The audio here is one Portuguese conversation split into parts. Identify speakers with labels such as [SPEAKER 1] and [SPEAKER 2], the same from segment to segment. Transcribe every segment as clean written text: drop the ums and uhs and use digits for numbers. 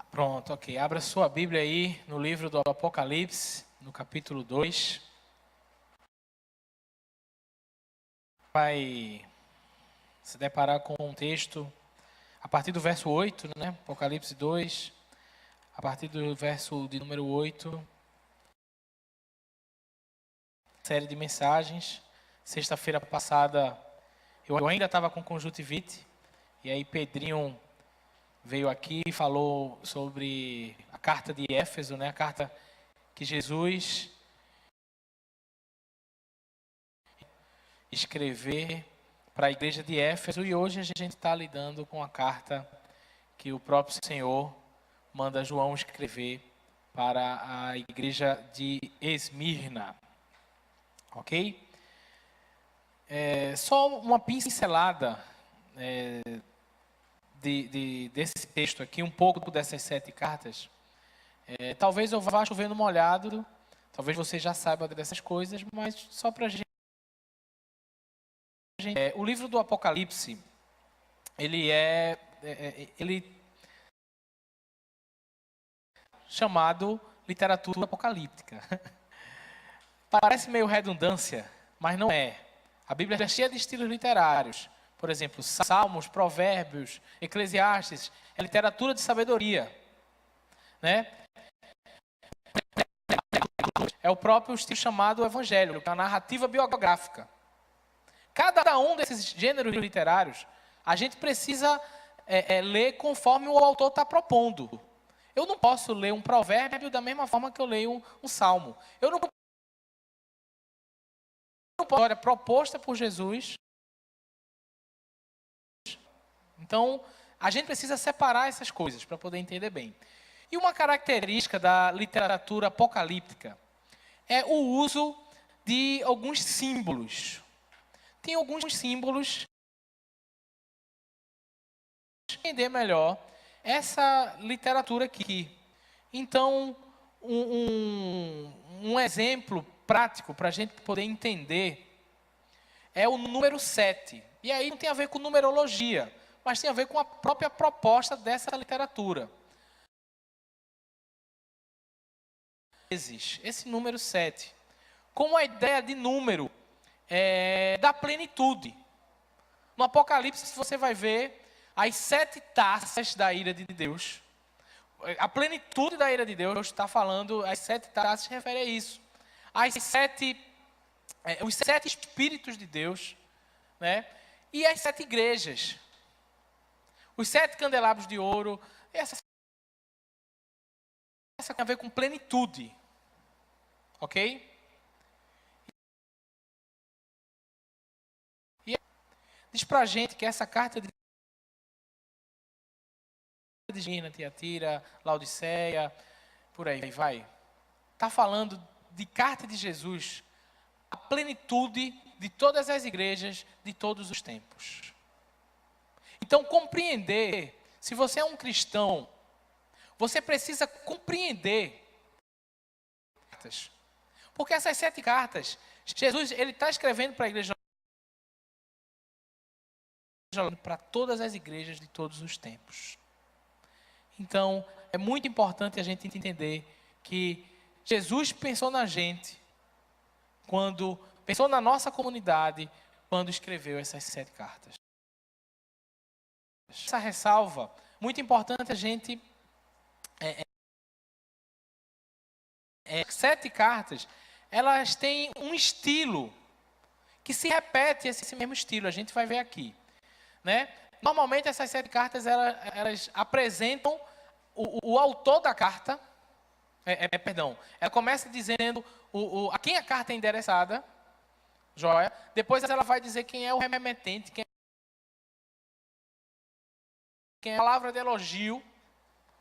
[SPEAKER 1] Pronto, ok. Abra sua Bíblia aí no livro do Apocalipse, no capítulo 2. Vai se deparar com um texto a partir do verso 8, né? Apocalipse 2, a partir do verso de número 8. Série de mensagens. Sexta-feira passada eu ainda estava com conjuntivite, e aí Pedrinho veio aqui e falou sobre a carta de Éfeso, né? A carta que Jesus escrever para a igreja de Éfeso, e hoje a gente está lidando com a carta que o próprio Senhor manda João escrever para a igreja de Esmirna, ok? Só uma pincelada desse texto aqui, um pouco dessas 7 cartas. Talvez eu vá chovendo molhado, talvez você já saiba dessas coisas, mas só para a gente. O livro do Apocalipse, ele é chamado literatura apocalíptica. Parece meio redundância, mas não é. A Bíblia é cheia de estilos literários. Por exemplo, Salmos, Provérbios, Eclesiastes, é literatura de sabedoria, né? É o próprio estilo chamado Evangelho, que é uma narrativa biográfica. Cada um desses gêneros literários, a gente precisa ler conforme o autor está propondo. Eu não posso ler um provérbio da mesma forma que eu leio um salmo. Eu não posso ler uma história proposta por Jesus. Então, a gente precisa separar essas coisas para poder entender bem. E uma característica da literatura apocalíptica é o uso de alguns símbolos. Tem alguns símbolos para entender melhor essa literatura aqui. Então, um exemplo prático para a gente poder entender é o número 7. E aí não tem a ver com numerologia, mas tem a ver com a própria proposta dessa literatura. Esse número 7, com a ideia de número da plenitude. No Apocalipse você vai ver as 7 taças da ira de Deus. A plenitude da ira de Deus está falando, as 7 taças se refere a isso. Os 7 espíritos de Deus, né? E as 7 igrejas. Os 7 candelabros de ouro. Essa tem a ver com plenitude. Ok? E diz pra gente que essa carta de Esmirna, Tiatira, Laodiceia, por aí vai. Está falando de carta de Jesus, a plenitude de todas as igrejas de todos os tempos. Então, compreender, se você é um cristão, você precisa compreender, porque essas 7 cartas, Jesus ele está escrevendo para a igreja, para todas as igrejas de todos os tempos. Então, é muito importante a gente entender que Jesus pensou na gente, quando pensou na nossa comunidade, quando escreveu essas 7 cartas. Essa ressalva, muito importante a gente... 7 cartas, elas têm um estilo que se repete esse mesmo estilo, a gente vai ver aqui, né? Normalmente essas 7 cartas, elas apresentam o autor da carta, perdão, ela começa dizendo a quem a carta é endereçada, joia, depois ela vai dizer quem é o remetente, quem é a palavra de elogio,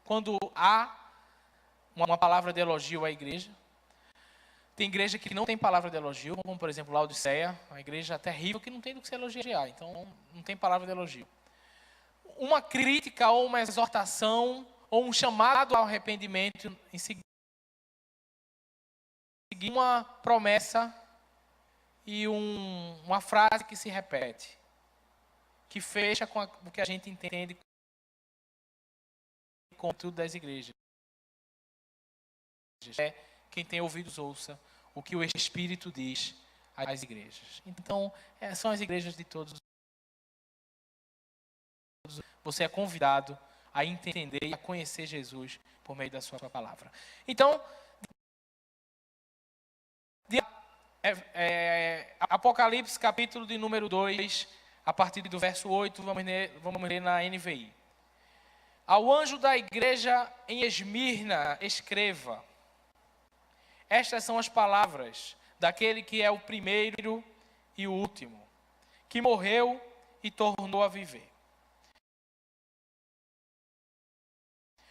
[SPEAKER 1] quando há uma palavra de elogio à igreja. Tem igreja que não tem palavra de elogio, como por exemplo Laodiceia, uma igreja terrível que não tem do que se elogiar, então não tem palavra de elogio. Uma crítica ou uma exortação ou um chamado ao arrependimento em seguida, uma promessa e uma frase que se repete, que fecha com o que a gente entende conteúdo das igrejas. Quem tem ouvidos ouça o que o Espírito diz às igrejas. Então, são as igrejas de todos. Você é convidado a entender e a conhecer Jesus por meio da sua palavra. Então, Apocalipse, capítulo de número 2, a partir do verso 8, vamos ler na NVI. Ao anjo da igreja em Esmirna, escreva: estas são as palavras daquele que é o primeiro e o último, que morreu e tornou a viver.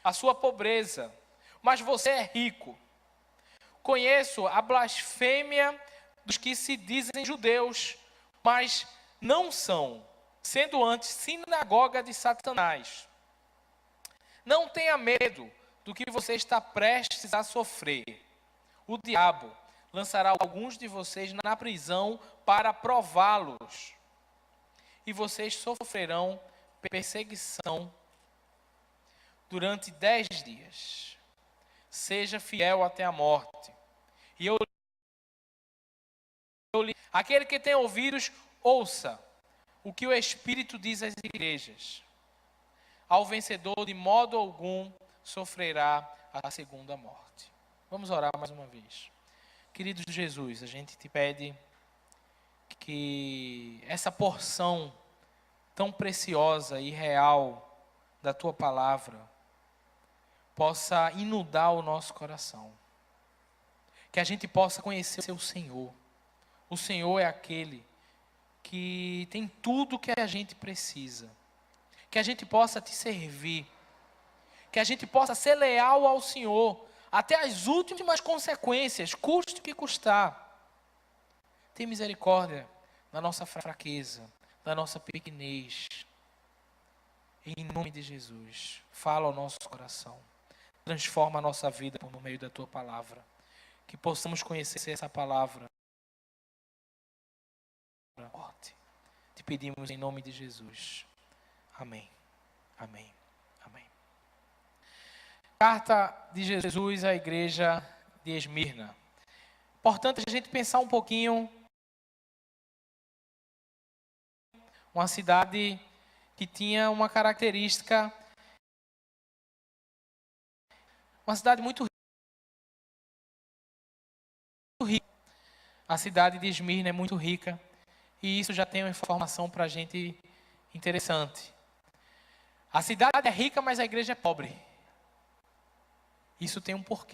[SPEAKER 1] A sua pobreza, mas você é rico. Conheço a blasfêmia dos que se dizem judeus, mas não são, sendo antes sinagoga de Satanás. Não tenha medo do que você está prestes a sofrer. O diabo lançará alguns de vocês na prisão para prová-los. E vocês sofrerão perseguição durante 10 dias. Seja fiel até a morte. E aquele que tem ouvidos, ouça o que o Espírito diz às igrejas. Ao vencedor, de modo algum, sofrerá a segunda morte. Vamos orar mais uma vez. Querido Jesus, a gente te pede que essa porção tão preciosa e real da tua palavra possa inundar o nosso coração. Que a gente possa conhecer o Senhor. O Senhor é aquele que tem tudo que a gente precisa. Que a gente possa te servir. Que a gente possa ser leal ao Senhor até as últimas consequências, custe o que custar. Tem misericórdia da nossa fraqueza, da nossa pequenez. Em nome de Jesus, fala ao nosso coração. Transforma a nossa vida por meio da tua palavra. Que possamos conhecer essa palavra. Te pedimos em nome de Jesus. Amém. Amém. Amém. Carta de Jesus à igreja de Esmirna. Importante a gente pensar um pouquinho. Uma cidade que tinha uma característica. Uma cidade muito rica. A cidade de Esmirna é muito rica. E isso já tem uma informação para a gente interessante. A cidade é rica, mas a igreja é pobre. Isso tem um porquê.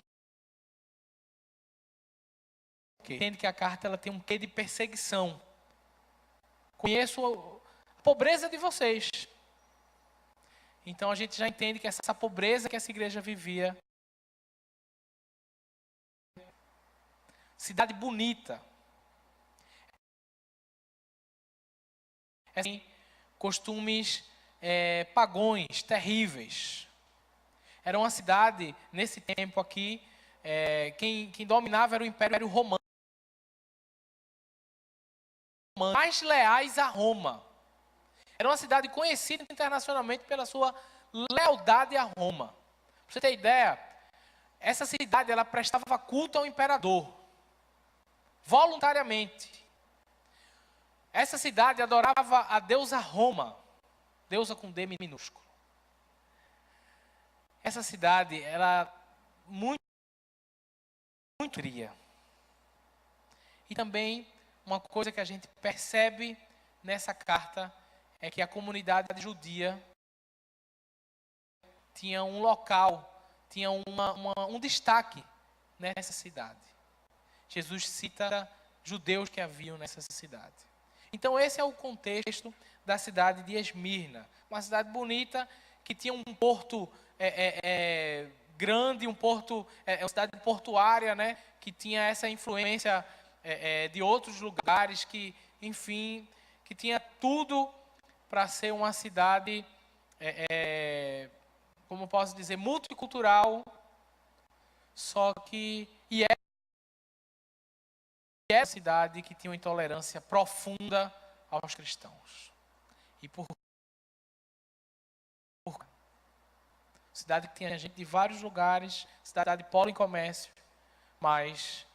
[SPEAKER 1] Entende que a carta ela tem um quê de perseguição. Conheço a pobreza de vocês. Então a gente já entende que essa pobreza que essa igreja vivia. Cidade bonita. Assim, costumes pagões, terríveis. Era uma cidade, nesse tempo aqui, quem dominava era o Império Romano. Mais leais a Roma. Era uma cidade conhecida internacionalmente pela sua lealdade a Roma. Para você ter ideia, essa cidade ela prestava culto ao imperador. Voluntariamente. Essa cidade adorava a deusa Roma. Deusa com D minúsculo. Essa cidade era muito fria. E também uma coisa que a gente percebe nessa carta é que a comunidade judia tinha um local, tinha um destaque nessa cidade. Jesus cita judeus que haviam nessa cidade. Então esse é o contexto da cidade de Esmirna. Uma cidade bonita que tinha um porto grande, um porto, uma cidade portuária, né, que tinha essa influência de outros lugares, que, enfim, que tinha tudo para ser uma cidade, como posso dizer, multicultural, só que é uma cidade que tinha uma intolerância profunda aos cristãos. E cidade que tinha gente de vários lugares, cidade de polo em comércio, mas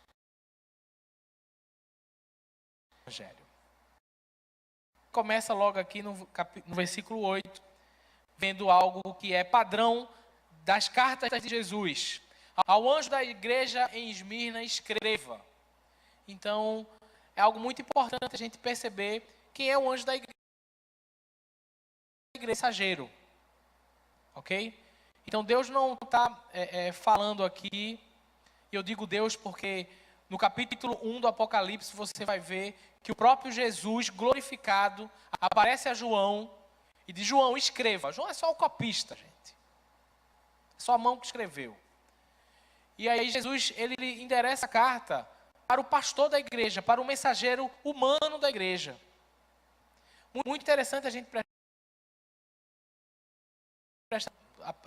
[SPEAKER 1] Evangelho. Começa logo aqui no versículo 8, vendo algo que é padrão das cartas de Jesus. Ao anjo da igreja em Esmirna, escreva. Então, é algo muito importante a gente perceber quem é o anjo da igreja mensageiro. Ok? Então, Deus não está falando aqui, e eu digo Deus porque no capítulo 1 do Apocalipse você vai ver que o próprio Jesus glorificado aparece a João e diz: João, escreva. João é só o copista, gente. É só a mão que escreveu. E aí Jesus, ele endereça a carta para o pastor da igreja, para o mensageiro humano da igreja. Muito interessante a gente prestar,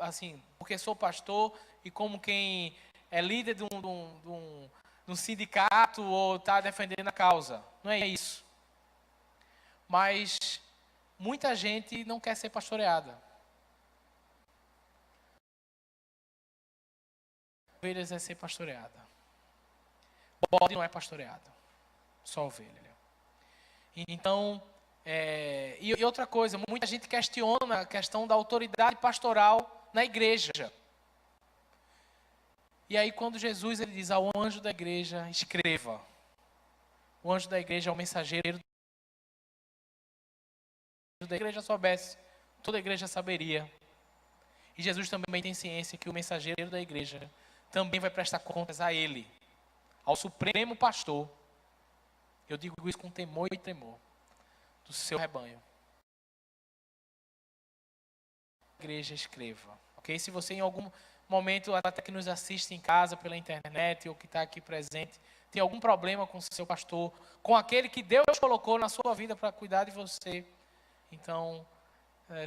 [SPEAKER 1] assim, porque sou pastor e como quem é líder de um sindicato ou está defendendo a causa. Não é isso. Mas muita gente não quer ser pastoreada. Ovelhas é ser pastoreada. Bode não é pastoreado. Só ovelha. Então, e outra coisa, muita gente questiona a questão da autoridade pastoral na igreja. E aí quando Jesus ele diz ao anjo da igreja, escreva. O anjo da igreja é o mensageiro da igreja soubesse, toda a igreja saberia. E Jesus também tem ciência que o mensageiro da igreja também vai prestar contas a ele, ao supremo pastor. Eu digo isso com temor e tremor do seu rebanho. A igreja escreva. Ok? Se você em algum momento, até que nos assiste em casa pela internet ou que está aqui presente, tem algum problema com o seu pastor, com aquele que Deus colocou na sua vida para cuidar de você, então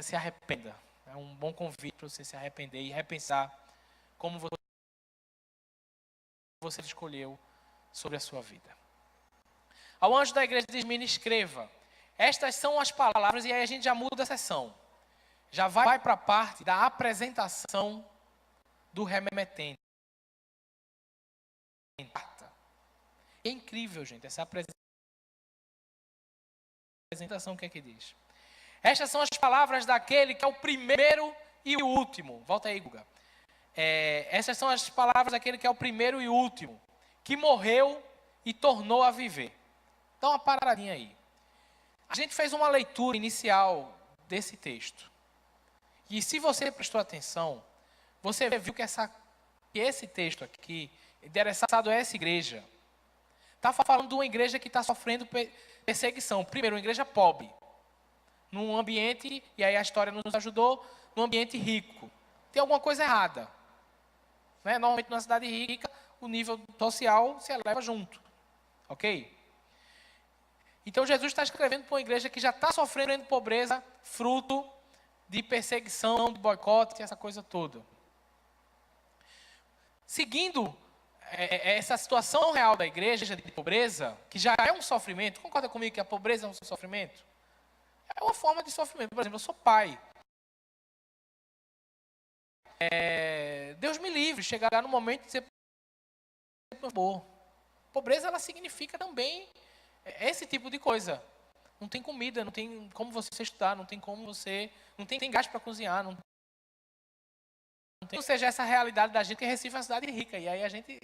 [SPEAKER 1] se arrependa. É um bom convite para você se arrepender e repensar como você escolheu sobre a sua vida. Ao anjo da igreja de Esmirna, escreva. Estas são as palavras, e aí a gente já muda a sessão. Já vai para a parte da apresentação do remetente. É incrível, gente, essa apresentação, o que é que diz? Estas são as palavras daquele que é o primeiro e o último. Volta aí, Guga. Essas são as palavras daquele que é o primeiro e o último, que morreu e tornou a viver. Dá uma paradinha aí. A gente fez uma leitura inicial desse texto. E se você prestou atenção, você viu que esse texto aqui, endereçado a essa igreja, está falando de uma igreja que está sofrendo perseguição. Primeiro, uma igreja pobre. Num ambiente, e aí a história nos ajudou, num ambiente rico. Tem alguma coisa errada. Né? Normalmente, numa cidade rica, o nível social se eleva junto. Ok? Então, Jesus está escrevendo para uma igreja que já está sofrendo pobreza, fruto de perseguição, de boicote, essa coisa toda. Seguindo essa situação real da igreja de pobreza, que já é um sofrimento, concorda comigo que a pobreza é um sofrimento? É uma forma de sofrimento. Por exemplo, eu sou pai. Deus me livre, chegar no momento de ser pobreza, ela significa também esse tipo de coisa. Não tem comida, não tem como você estudar, não tem como você... Não tem gás para cozinhar, não tem... Ou seja, essa realidade da gente, que Recife é uma cidade rica. E aí a gente,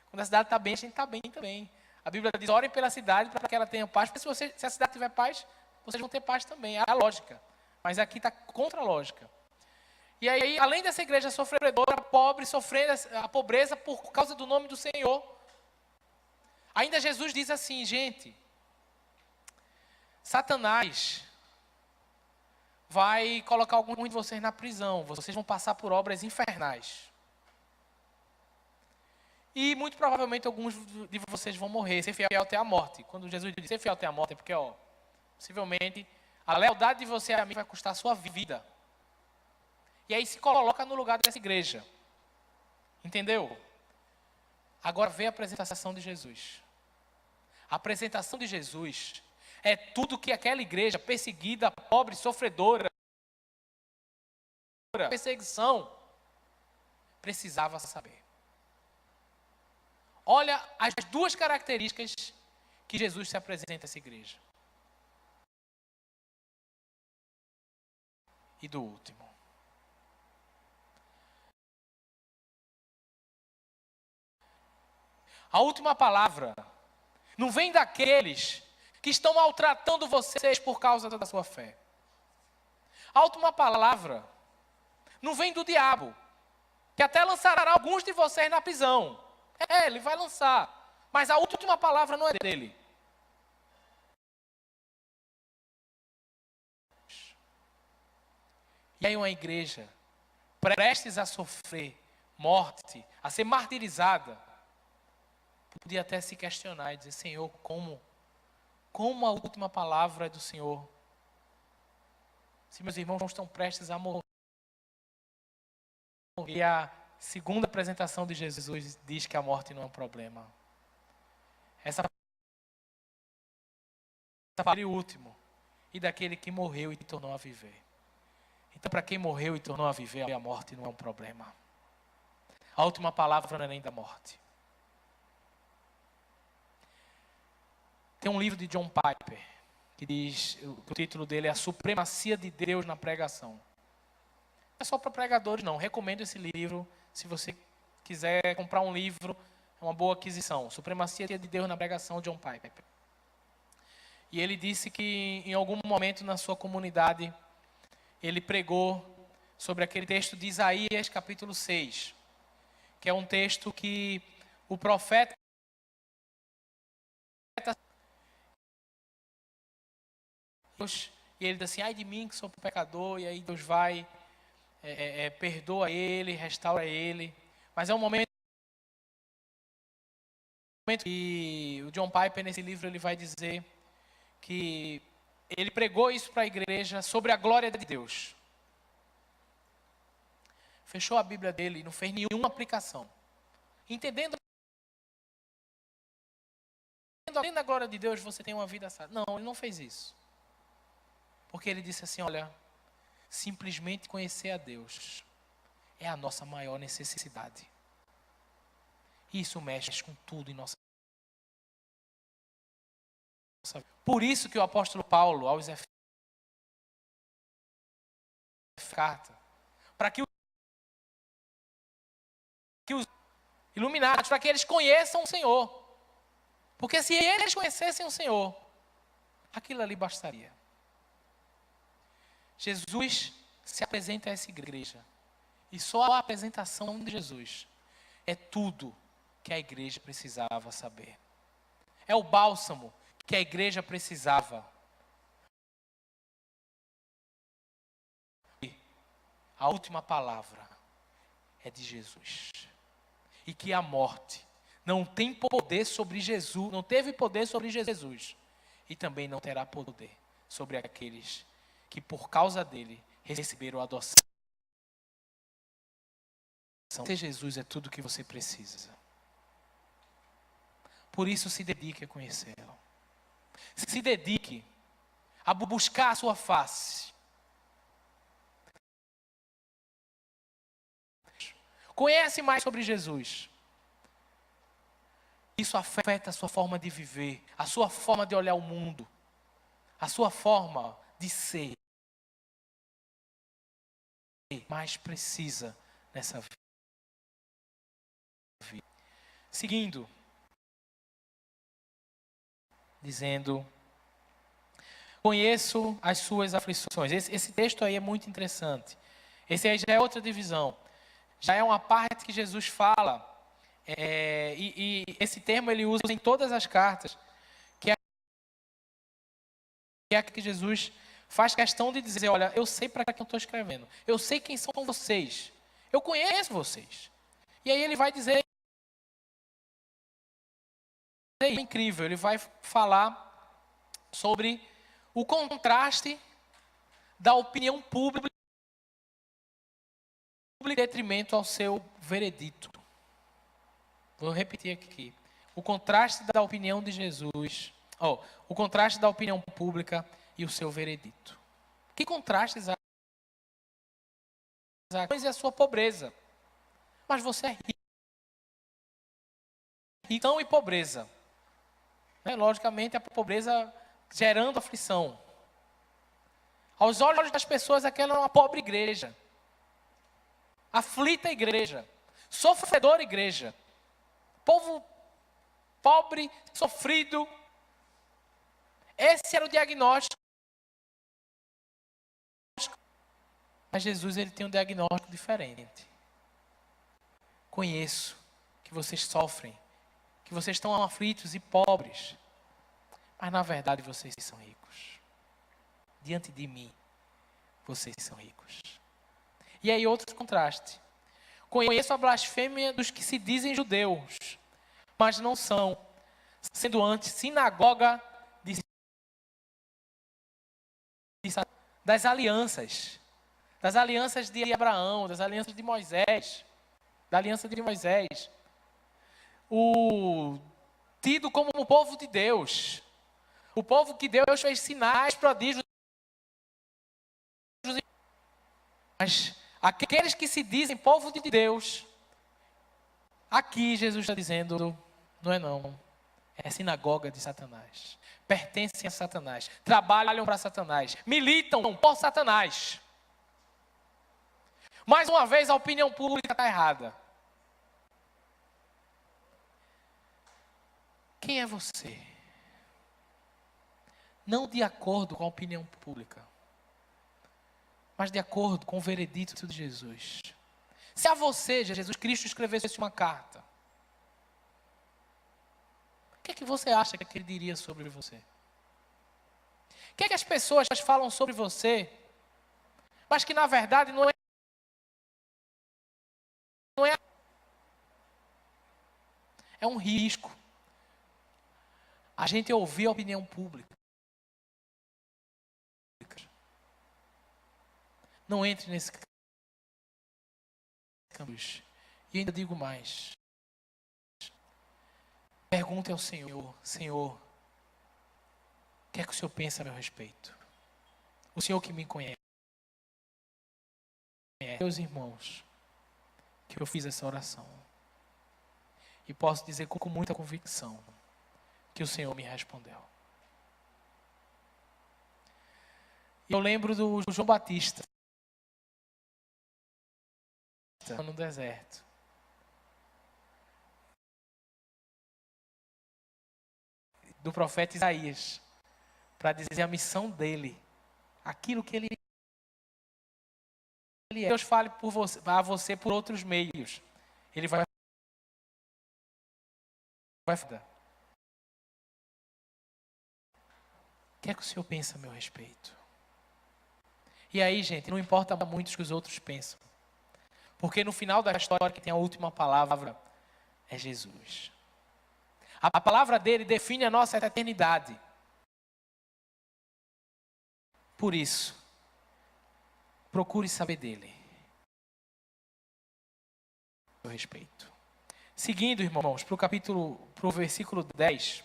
[SPEAKER 1] quando a cidade está bem, a gente está bem também. A Bíblia diz, orem pela cidade para que ela tenha paz. Porque se a cidade tiver paz, vocês vão ter paz também. É a lógica. Mas aqui está contra a lógica. E aí, além dessa igreja sofredora, pobre, sofrendo a pobreza por causa do nome do Senhor, ainda Jesus diz assim, gente, Satanás vai colocar alguns de vocês na prisão, vocês vão passar por obras infernais. E muito provavelmente alguns de vocês vão morrer, ser fiel até a morte. Quando Jesus diz ser fiel até a morte, é porque, possivelmente, a lealdade de você a mim vai custar a sua vida. E aí se coloca no lugar dessa igreja. Entendeu? Agora vê a apresentação de Jesus. A apresentação de Jesus é tudo que aquela igreja perseguida, pobre, sofredora, perseguição, precisava saber. Olha as duas características que Jesus se apresenta a essa igreja. E do último. A última palavra não vem daqueles que estão maltratando vocês por causa da sua fé. A última palavra não vem do diabo, que até lançará alguns de vocês na prisão. Ele vai lançar, mas a última palavra não é dele. E aí uma igreja prestes a sofrer morte, a ser martirizada, podia até se questionar e dizer, Senhor, como a última palavra é do Senhor? Se meus irmãos estão prestes a morrer. E a segunda apresentação de Jesus diz que a morte não é um problema. Essa palavra é o último. E daquele que morreu e tornou a viver. Então, para quem morreu e tornou a viver, a morte não é um problema. A última palavra não é nem da morte. Tem um livro de John Piper, que diz, o título dele é A Supremacia de Deus na Pregação. Não é só para pregadores, não. Recomendo esse livro. Se você quiser comprar um livro, é uma boa aquisição. Supremacia de Deus na Pregação, John Piper. E ele disse que em algum momento na sua comunidade, ele pregou sobre aquele texto de Isaías, capítulo 6, que é um texto que o profeta e ele diz assim, ai de mim que sou pecador, e aí Deus vai, perdoa ele, restaura ele. Mas é um momento que o John Piper, nesse livro, ele vai dizer que ele pregou isso para a igreja sobre a glória de Deus. Fechou a Bíblia dele e não fez nenhuma aplicação. Entendendo a glória de Deus, você tem uma vida sábia. Não, ele não fez isso. Porque ele disse assim, olha, simplesmente conhecer a Deus é a nossa maior necessidade. Isso mexe com tudo em nossa vida. Por isso que o apóstolo Paulo, aos Efésios, carta, para que os iluminados, para que eles conheçam o Senhor. Porque se eles conhecessem o Senhor, aquilo ali bastaria. Jesus se apresenta a essa igreja. E só a apresentação de Jesus é tudo que a igreja precisava saber. É o bálsamo que a igreja precisava. A última palavra é de Jesus. E que a morte não tem poder sobre Jesus, não teve poder sobre Jesus. E também não terá poder sobre aqueles que por causa dele receberam a adoção. Ter Jesus é tudo o que você precisa. Por isso se dedique a conhecê-lo. Se dedique a buscar a sua face. Conhece mais sobre Jesus. Isso afeta a sua forma de viver, a sua forma de olhar o mundo, a sua forma de ser. Mais precisa nessa vida. Seguindo, dizendo, conheço as suas aflições. Esse texto aí é muito interessante. Esse aí já é outra divisão. Já é uma parte que Jesus fala, e esse termo ele usa em todas as cartas, que é que Jesus faz questão de dizer, olha, eu sei para quem eu estou escrevendo. Eu sei quem são vocês. Eu conheço vocês. E aí ele vai dizer, é incrível, ele vai falar sobre o contraste da opinião pública em detrimento ao seu veredito. Vou repetir aqui. O contraste da opinião de Jesus, o contraste da opinião pública e o seu veredito. Que contrastes há? E a sua pobreza. mas você é rico. Então, e pobreza. Logicamente, a pobreza gerando aflição. Aos olhos das pessoas, aquela é uma pobre igreja. Aflita igreja. Sofredora igreja. Povo pobre, sofrido. Esse era o diagnóstico. Mas Jesus, ele tem um diagnóstico diferente. Conheço que vocês sofrem, que vocês estão aflitos e pobres, mas na verdade vocês são ricos. Diante de mim, vocês são ricos. E aí outro contraste. Conheço a blasfêmia dos que se dizem judeus, mas não são, sendo antes sinagoga das alianças de Abraão, das alianças de Moisés, da aliança de Moisés, tido como o povo de Deus, o povo que Deus fez sinais, prodígios, mas aqueles que se dizem povo de Deus, aqui Jesus está dizendo, não é não, é sinagoga de Satanás, pertencem a Satanás, trabalham para Satanás, militam por Satanás. Mais uma vez a opinião pública está errada. Quem é você? Não de acordo com a opinião pública, mas de acordo com o veredito de Jesus. Se a você, Jesus Cristo, escrevesse uma carta, o que é que você acha que ele diria sobre você? O que é que as pessoas falam sobre você, mas que na verdade não é um risco a gente ouvir a opinião pública. Não entre nesse caminho. E ainda digo mais. Pergunte ao Senhor, Senhor, o que é que o Senhor pensa a meu respeito? O Senhor que me conhece. Meus irmãos, que eu fiz essa oração. E posso dizer com muita convicção que o Senhor me respondeu. E eu lembro do João Batista no deserto. Do profeta Isaías, para dizer a missão dele, aquilo que ele é. Deus fale a você por outros meios. Ele vai dar. O que é que o Senhor pensa a meu respeito? E aí, gente, não importa muito o que os outros pensam. Porque no final da história, que tem a última palavra, é Jesus. A palavra dele define a nossa eternidade. Por isso, procure saber dele. A meu respeito. Seguindo, irmãos, para o versículo 10.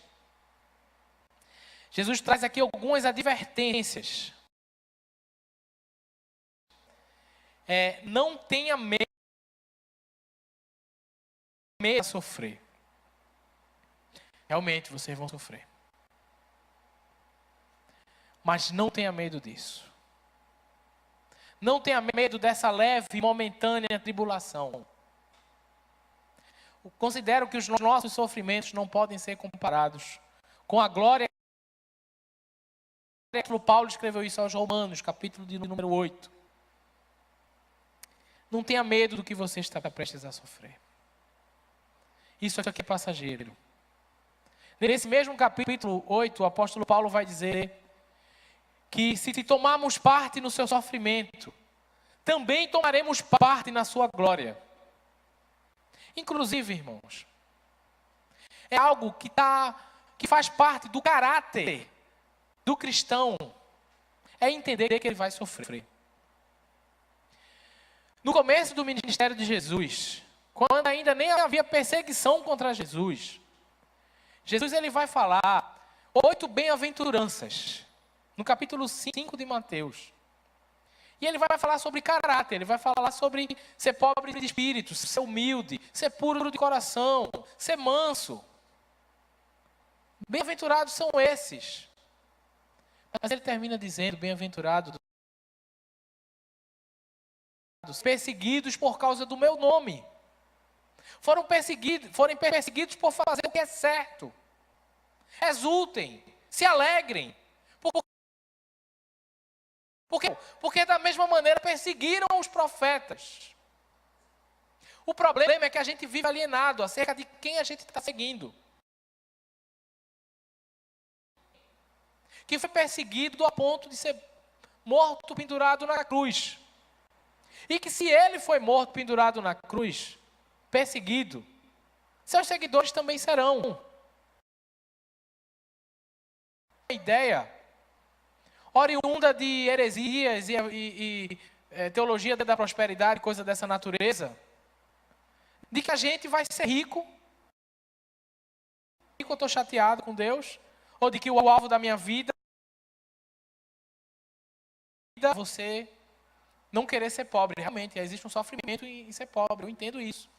[SPEAKER 1] Jesus traz aqui algumas advertências. Não tenha medo de sofrer. Realmente, vocês vão sofrer. Mas não tenha medo disso. Não tenha medo dessa leve e momentânea tribulação. Considero que os nossos sofrimentos não podem ser comparados com a glória. Paulo escreveu isso aos Romanos, capítulo de número 8. Não tenha medo do que você está prestes a sofrer. Isso aqui é passageiro. Nesse mesmo capítulo 8, o apóstolo Paulo vai dizer que se tomarmos parte no seu sofrimento, também tomaremos parte na sua glória. Inclusive, irmãos, é algo que faz parte do caráter do cristão, é entender que ele vai sofrer. No começo do ministério de Jesus, quando ainda nem havia perseguição contra Jesus, Jesus ele vai falar 8 bem-aventuranças, no capítulo 5 de Mateus. E ele vai falar sobre caráter, ele vai falar sobre ser pobre de espírito, ser humilde, ser puro de coração, ser manso. Bem-aventurados são esses. Mas ele termina dizendo, bem-aventurados perseguidos por causa do meu nome. Forem perseguidos por fazer o que é certo. Exultem, se alegrem. Porque da mesma maneira perseguiram os profetas. O problema é que a gente vive alienado acerca de quem a gente está seguindo. Que foi perseguido a ponto de ser morto, pendurado na cruz. E que se ele foi morto, pendurado na cruz, perseguido, seus seguidores também serão. A ideia oriunda de heresias e teologia da prosperidade, coisa dessa natureza, de que a gente vai ser rico, eu estou chateado com Deus, ou de que o alvo da minha vida é você não querer ser pobre. Realmente, existe um sofrimento em ser pobre, eu entendo isso.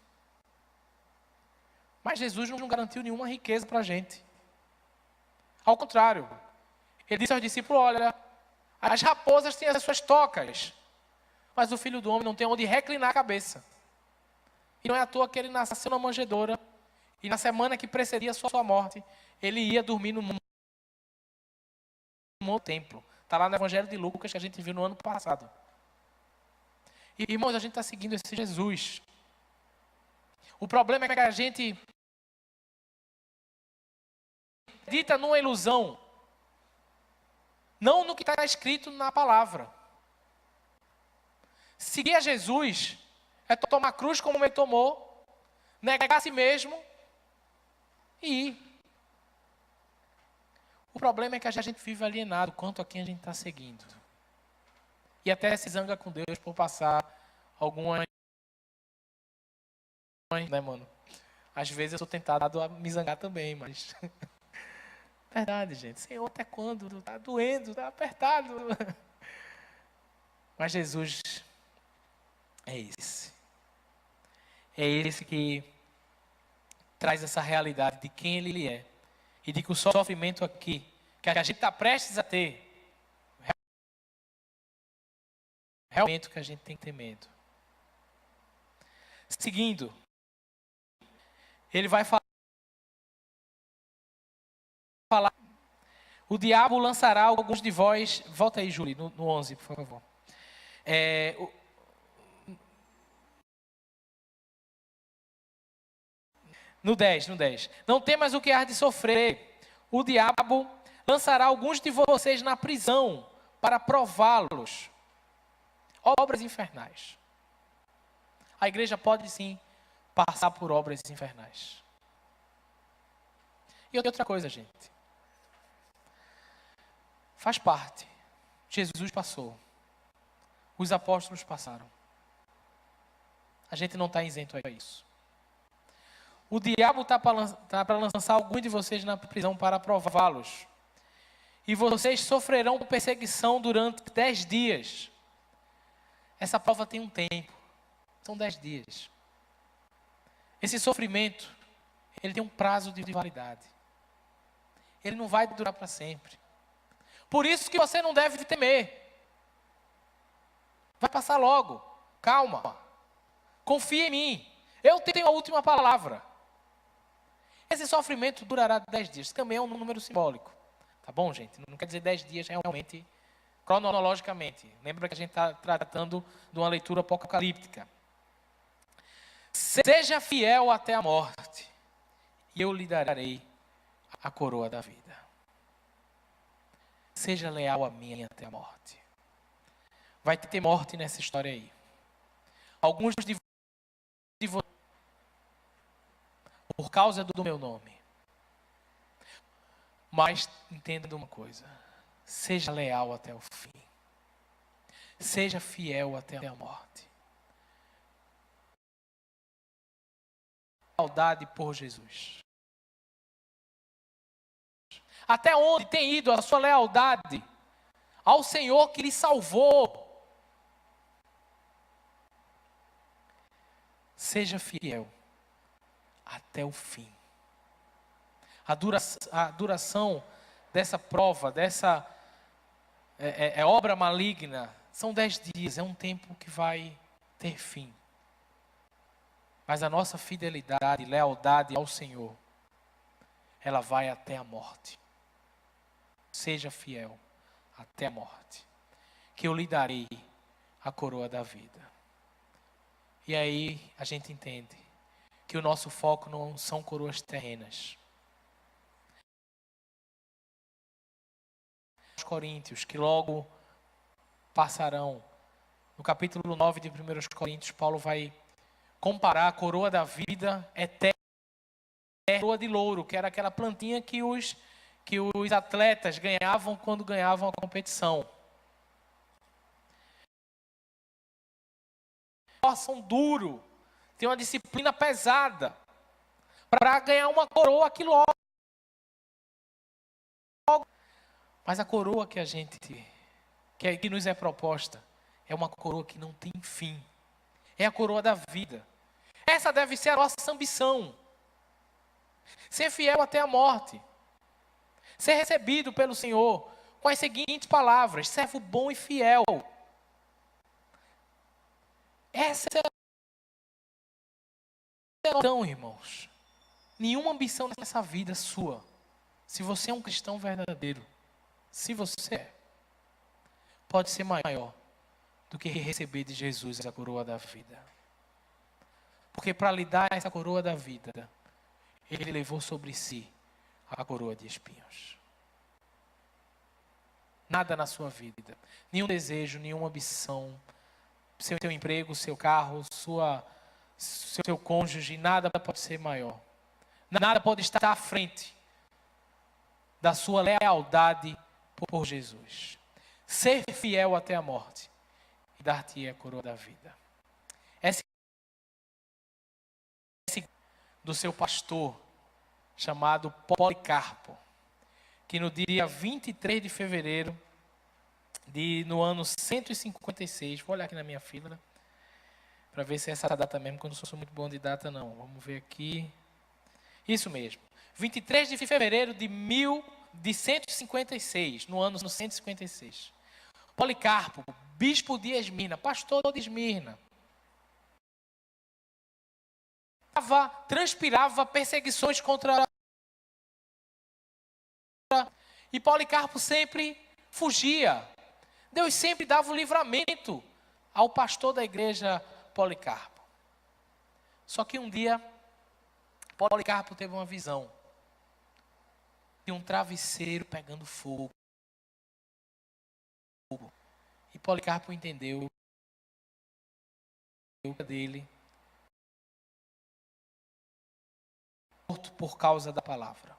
[SPEAKER 1] Mas Jesus não garantiu nenhuma riqueza para a gente. Ao contrário, ele disse aos discípulos, olha, as raposas têm as suas tocas, mas o Filho do Homem não tem onde reclinar a cabeça. E não é à toa que ele nasceu na manjedoura, e na semana que precedia a sua morte, ele ia dormir no templo. Está lá no Evangelho de Lucas, que a gente viu no ano passado. E, irmãos, a gente está seguindo esse Jesus. O problema é que a gente acredita numa ilusão, não no que está escrito na palavra. Seguir a Jesus é tomar a cruz como ele tomou, negar a si mesmo e ir. O problema é que a gente vive alienado quanto a quem a gente está seguindo. E até se zanga com Deus por passar algumas... Né, mano? Às vezes eu sou tentado a me zangar também, mas... Verdade, gente. Senhor, até quando? Está doendo, está apertado. Mas Jesus é esse. É esse que traz essa realidade de quem Ele é. E de que o sofrimento aqui, que a gente está prestes a ter, realmente que a gente tem que ter medo. Seguindo, ele vai falar, o diabo lançará alguns de vós, volta aí, Júlio, no 11, por favor. No 10. Não temas o que há de sofrer. O diabo lançará alguns de vocês na prisão para prová-los. Obras infernais. A igreja pode sim passar por obras infernais. E outra coisa, gente. Faz parte. Jesus passou. Os apóstolos passaram. A gente não está isento a isso. O diabo está para lançar alguns de vocês na prisão para prová-los. E vocês sofrerão perseguição durante 10 dias. Essa prova tem um tempo. São 10 dias. Esse sofrimento, ele tem um prazo de validade. Ele não vai durar para sempre. Por isso que você não deve temer. Vai passar logo. Calma. Confia em mim. Eu tenho a última palavra. Esse sofrimento durará 10 dias. Também é um número simbólico. Tá bom, gente? Não quer dizer 10 dias realmente, cronologicamente. Lembra que a gente está tratando de uma leitura apocalíptica. Seja fiel até a morte, e eu lhe darei a coroa da vida. Seja leal a mim até a morte. Vai ter morte nessa história aí. Alguns de vocês, por causa do meu nome. Mas entenda uma coisa. Seja leal até o fim. Seja fiel até a morte. Lealdade por Jesus. Até onde tem ido a sua lealdade ao Senhor que lhe salvou? Seja fiel até o fim. A duração dessa prova, dessa obra maligna, são 10 dias. É um tempo que vai ter fim. Mas a nossa fidelidade, lealdade ao Senhor, ela vai até a morte. Seja fiel até a morte, que eu lhe darei a coroa da vida. E aí a gente entende que o nosso foco não são coroas terrenas. Os coríntios, que logo passarão. No capítulo 9 de 1 Coríntios, Paulo vai comparar a coroa da vida eterna com a coroa de louro, que era aquela plantinha que os atletas ganhavam quando ganhavam a competição. São duro, tem uma disciplina pesada para ganhar uma coroa que logo. Mas a coroa que nos é proposta é uma coroa que não tem fim. É a coroa da vida. Essa deve ser a nossa ambição. Ser fiel até a morte. Ser recebido pelo Senhor com as seguintes palavras: servo bom e fiel. Essa é a ambição, irmãos. Nenhuma ambição nessa vida sua. Se você é um cristão verdadeiro, se você é, pode ser maior do que receber de Jesus a coroa da vida. Porque para lhe dar essa coroa da vida, Ele levou sobre si a coroa de espinhos. Nada na sua vida, nenhum desejo, nenhuma ambição, seu emprego, seu carro, seu cônjuge, nada pode ser maior. Nada pode estar à frente da sua lealdade por Jesus. Ser fiel até a morte e dar-te a coroa da vida. Essa do seu pastor, chamado Policarpo, que no dia 23 de fevereiro, no ano 156, vou olhar aqui na minha fila, para ver se é essa data mesmo, que eu não sou muito bom de data não. Vamos ver aqui. Isso mesmo. 23 de fevereiro de 156, no ano 156. Policarpo, bispo de Esmirna, pastor de Esmirna, transpirava perseguições contra. E Policarpo sempre fugia. Deus sempre dava o livramento ao pastor da igreja Policarpo. Só que um dia, Policarpo teve uma visão de um travesseiro pegando fogo. E Policarpo entendeu dele morto por causa da palavra.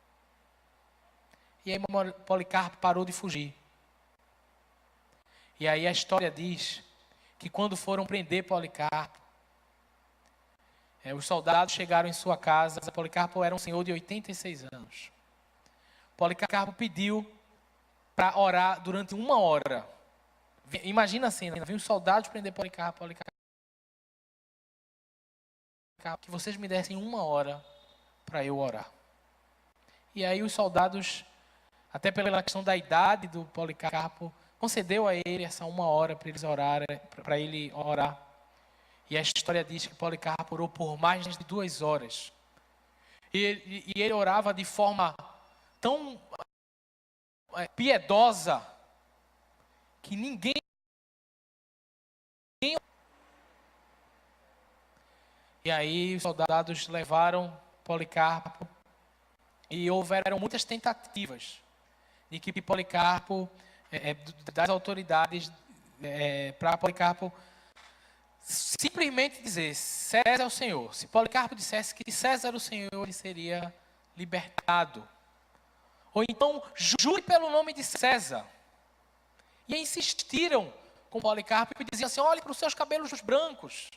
[SPEAKER 1] E aí Policarpo parou de fugir. E aí a história diz que quando foram prender Policarpo, os soldados chegaram em sua casa. Policarpo era um senhor de 86 anos. Policarpo pediu para orar durante 1 hora. Imagina a cena, vem os soldados prender Policarpo. Que vocês me dessem 1 hora para eu orar. E aí os soldados, até pela questão da idade do Policarpo, concedeu a ele essa 1 hora para ele orar. E a história diz que Policarpo orou por mais de 2 horas. E ele orava de forma tão piedosa que ninguém. E aí os soldados levaram Policarpo e houveram muitas tentativas de que Policarpo, das autoridades, para Policarpo simplesmente dizer: César é o Senhor. Se Policarpo dissesse que César era o Senhor, ele seria libertado. Ou então, jure pelo nome de César. E insistiram com Policarpo e diziam assim: olhe para os seus cabelos brancos.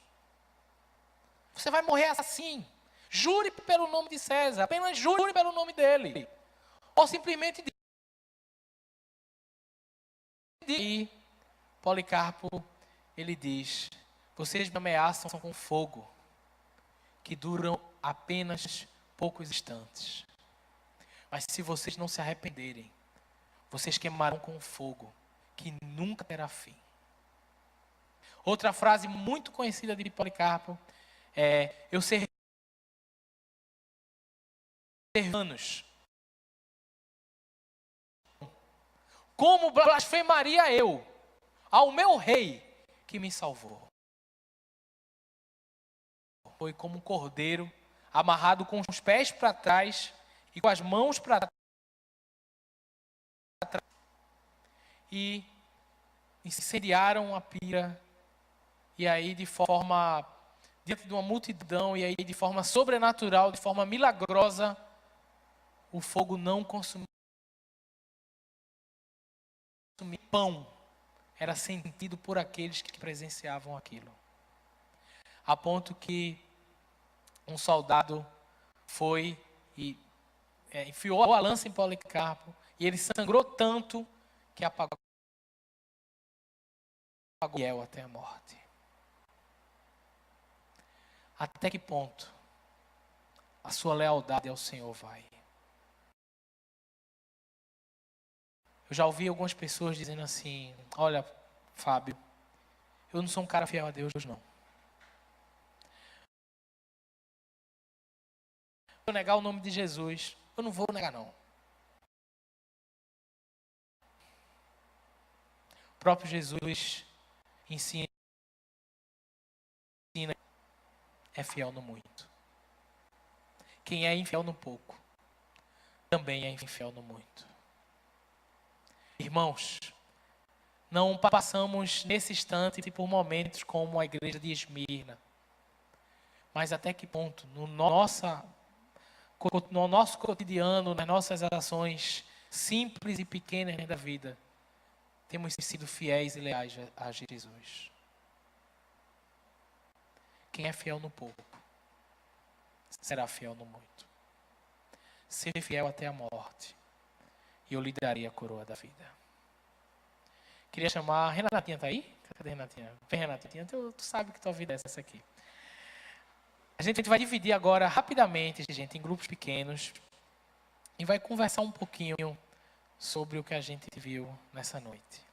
[SPEAKER 1] Você vai morrer assim. Jure pelo nome de César. Apenas jure pelo nome dele. Ou simplesmente e Policarpo, ele diz: vocês me ameaçam com fogo. que duram apenas poucos instantes. Mas se vocês não se arrependerem, vocês queimarão com fogo, que nunca terá fim. Outra frase muito conhecida de Policarpo é: eu servi anos. Como blasfemaria eu ao meu rei que me salvou? Foi como um cordeiro amarrado com os pés para trás e com as mãos para trás. E incendiaram a pira. E aí diante de uma multidão, e aí de forma sobrenatural, de forma milagrosa, o fogo não consumiu. Pão era sentido por aqueles que presenciavam aquilo. A ponto que um soldado foi e enfiou a lança em Policarpo, e ele sangrou tanto que apagou Fiel até a morte. Até que ponto a sua lealdade ao Senhor vai? Eu já ouvi algumas pessoas dizendo assim: olha, Fábio, eu não sou um cara fiel a Deus, não. Vou negar o nome de Jesus. Eu não vou negar, não. O próprio Jesus ensina, é fiel no muito. Quem é infiel no pouco, também é infiel no muito. Irmãos, não passamos nesse instante por momentos como a igreja de Esmirna. Mas até que ponto, no nosso cotidiano, nas nossas ações simples e pequenas da vida, temos sido fiéis e leais a Jesus? Quem é fiel no pouco, será fiel no muito. Ser fiel até a morte, e eu lhe darei a coroa da vida. Queria chamar... Renatinha está aí? Cadê Renatinha? Vem, Renatinha. Tu sabe que tua vida é essa aqui. A gente vai dividir agora rapidamente, gente, em grupos pequenos, e vai conversar um pouquinho sobre o que a gente viu nessa noite.